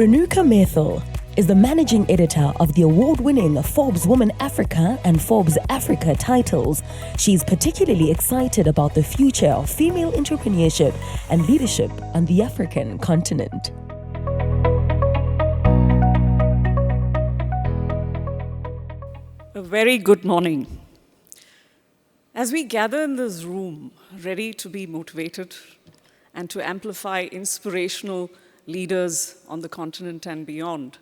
Renuka Methil is the managing editor of the award-winning Forbes Woman Africa and Forbes Africa titles. She's particularly excited about the future of female entrepreneurship and leadership on the African continent. A very good morning. As we gather in this room, ready to be motivated and to amplify inspirational leaders on the continent and beyond,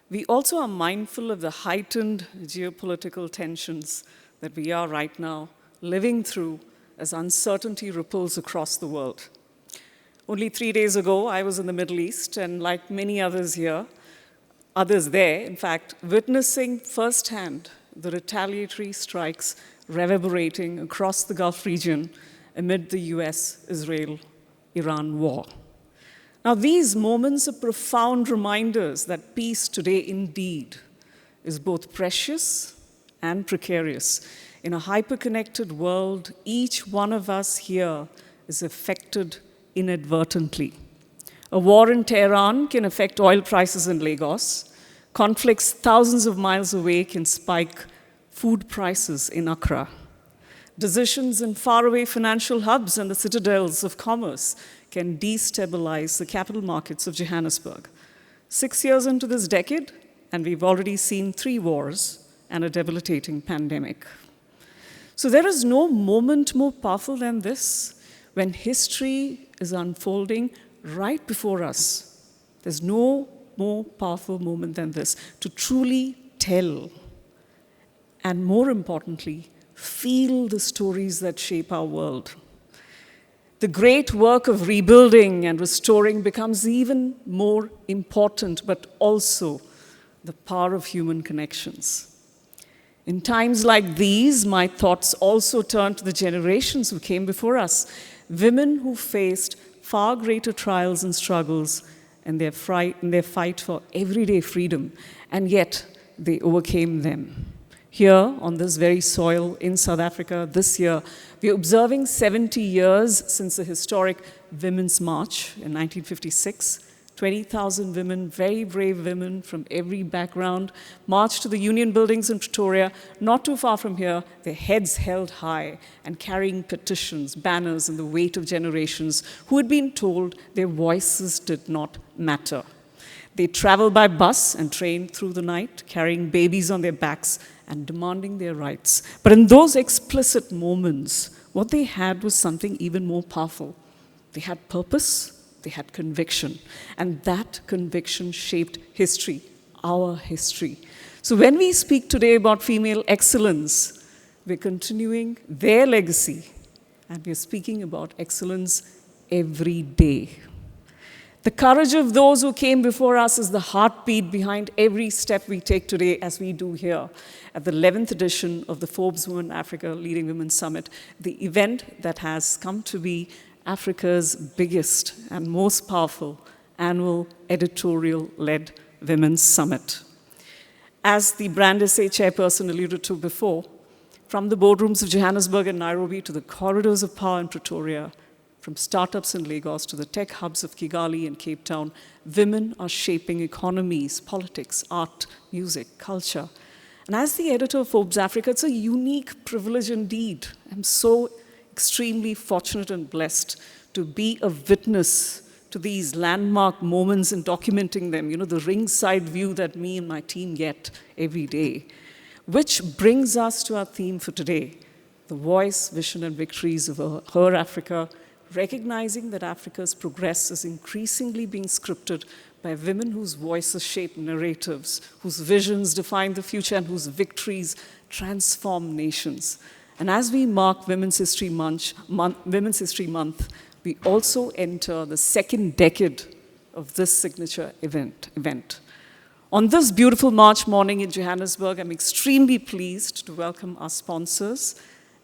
we also are mindful of the heightened geopolitical tensions that we are right now living through as uncertainty ripples across the world. Only 3 days ago, I was in the Middle East, and like many others there, in fact, witnessing firsthand the retaliatory strikes reverberating across the Gulf region amid the US-Israel-Iran war. Now, these moments are profound reminders that peace today indeed is both precious and precarious. In a hyper-connected world, each one of us here is affected inadvertently. A war in Tehran can affect oil prices in Lagos. Conflicts thousands of miles away can spike food prices in Accra. Decisions in faraway financial hubs and the citadels of commerce can destabilize the capital markets of Johannesburg. 6 years into this decade, and we've already seen 3 wars and a debilitating pandemic. So there is no moment more powerful than this, when history is unfolding right before us. There's no more powerful moment than this to truly tell and, more importantly, feel the stories that shape our world. The great work of rebuilding and restoring becomes even more important, but also the power of human connections. In times like these, my thoughts also turn to the generations who came before us, women who faced far greater trials and struggles in their fight for everyday freedom, and yet they overcame them. Here, on this very soil in South Africa, this year, we're observing 70 years since the historic Women's March in 1956. 20,000 women, very brave women from every background, marched to the Union buildings in Pretoria, not too far from here, their heads held high and carrying petitions, banners, and the weight of generations who had been told their voices did not matter. They traveled by bus and train through the night, carrying babies on their backs and demanding their rights. But in those explicit moments, what they had was something even more powerful. They had purpose, they had conviction, and that conviction shaped history, our history. So when we speak today about female excellence, we're continuing their legacy, and we're speaking about excellence every day. The courage of those who came before us is the heartbeat behind every step we take today, as we do here at the 11th edition of the Forbes Woman Africa Leading Women Summit, the event that has come to be Africa's biggest and most powerful annual editorial-led women's summit. As the Brand SA chairperson alluded to before, from the boardrooms of Johannesburg and Nairobi to the corridors of power in Pretoria, from startups in Lagos to the tech hubs of Kigali and Cape Town, women are shaping economies, politics, art, music, culture. And as the editor of Forbes Africa, it's a unique privilege indeed. I'm so extremely fortunate and blessed to be a witness to these landmark moments and documenting them, the ringside view that me and my team get every day. Which brings us to our theme for today, the voice, vision, and victories of her Africa, recognizing that Africa's progress is increasingly being scripted by women whose voices shape narratives, whose visions define the future, and whose victories transform nations. And as we mark Women's History Month, we also enter the second decade of this signature event. On this beautiful March morning in Johannesburg, I'm extremely pleased to welcome our sponsors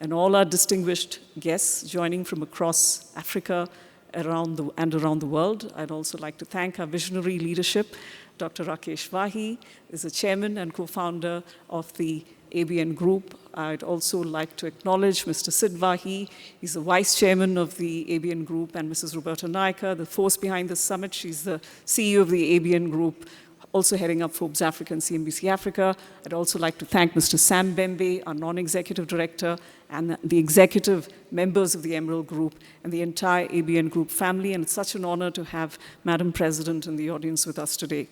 and all our distinguished guests joining from across Africa around the world. I'd also like to thank our visionary leadership. Dr. Rakesh Vahi is the chairman and co-founder of the ABN Group. I'd also like to acknowledge Mr. Sid Vahi. He's the Vice Chairman of the ABN Group, and Mrs. Roberta Naika, the force behind the summit. She's the CEO of the ABN Group, also heading up Forbes Africa and CNBC Africa. I'd also like to thank Mr. Sam Bembe, our non-executive director, and the executive members of the Emerald Group and the entire ABN Group family. And it's such an honor to have Madam President in the audience with us today.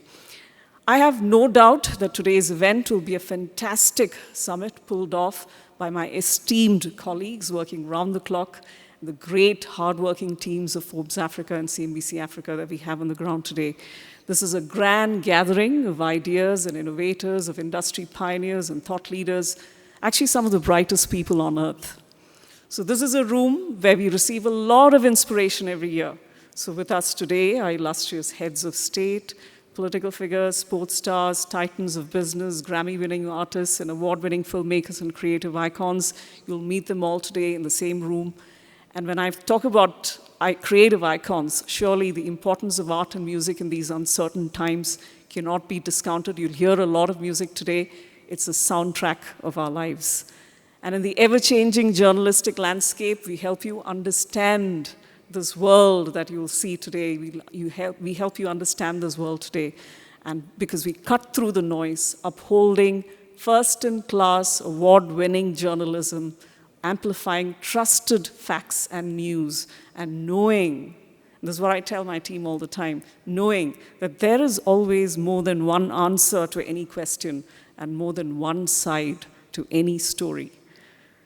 I have no doubt that today's event will be a fantastic summit pulled off by my esteemed colleagues working round the clock, the great hardworking teams of Forbes Africa and CNBC Africa that we have on the ground today. This is a grand gathering of ideas and innovators, of industry pioneers and thought leaders, actually some of the brightest people on earth. So this is a room where we receive a lot of inspiration every year. So with us today are illustrious heads of state, political figures, sports stars, titans of business, Grammy-winning artists, and award-winning filmmakers and creative icons. You'll meet them all today in the same room. And when I talk about creative icons, surely the importance of art and music in these uncertain times cannot be discounted. You'll hear a lot of music today. It's a soundtrack of our lives. And in the ever-changing journalistic landscape, we help you understand this world that you'll see today. We help you understand this world today. And because we cut through the noise, upholding first-in-class, award-winning journalism, amplifying trusted facts and news, and knowing, this is what I tell my team all the time, knowing that there is always more than one answer to any question and more than one side to any story.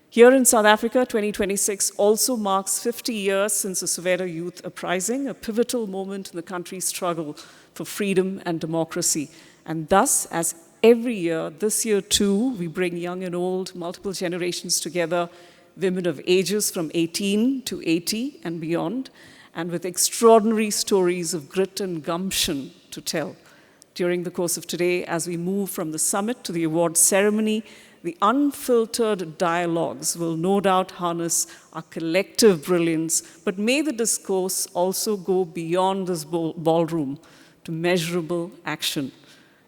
Here in South Africa, 2026 also marks 50 years since the Soweto Youth Uprising, a pivotal moment in the country's struggle for freedom and democracy. And thus, as every year, this year too, we bring young and old, multiple generations together, women of ages from 18 to 80 and beyond, and with extraordinary stories of grit and gumption to tell. During the course of today, as we move from the summit to the award ceremony, the unfiltered dialogues will no doubt harness our collective brilliance, but may the discourse also go beyond this ballroom to measurable action.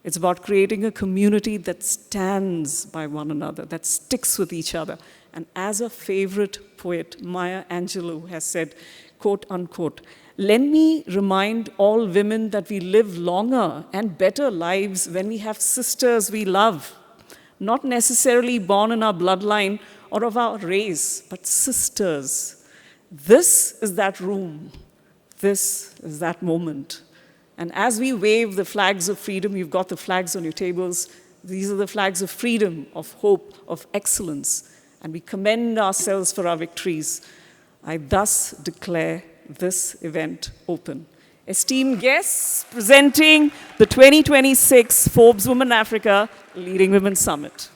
It's about creating a community that stands by one another, that sticks with each other. And as a favorite poet, Maya Angelou, has said, quote unquote, "Let me remind all women that we live longer and better lives when we have sisters we love. Not necessarily born in our bloodline or of our race, but sisters." This is that room. This is that moment. And as we wave the flags of freedom, you've got the flags on your tables. These are the flags of freedom, of hope, of excellence. And we commend ourselves for our victories. I thus declare this event open. Esteemed guests, presenting the 2026 Forbes Woman Africa Leading Women Summit.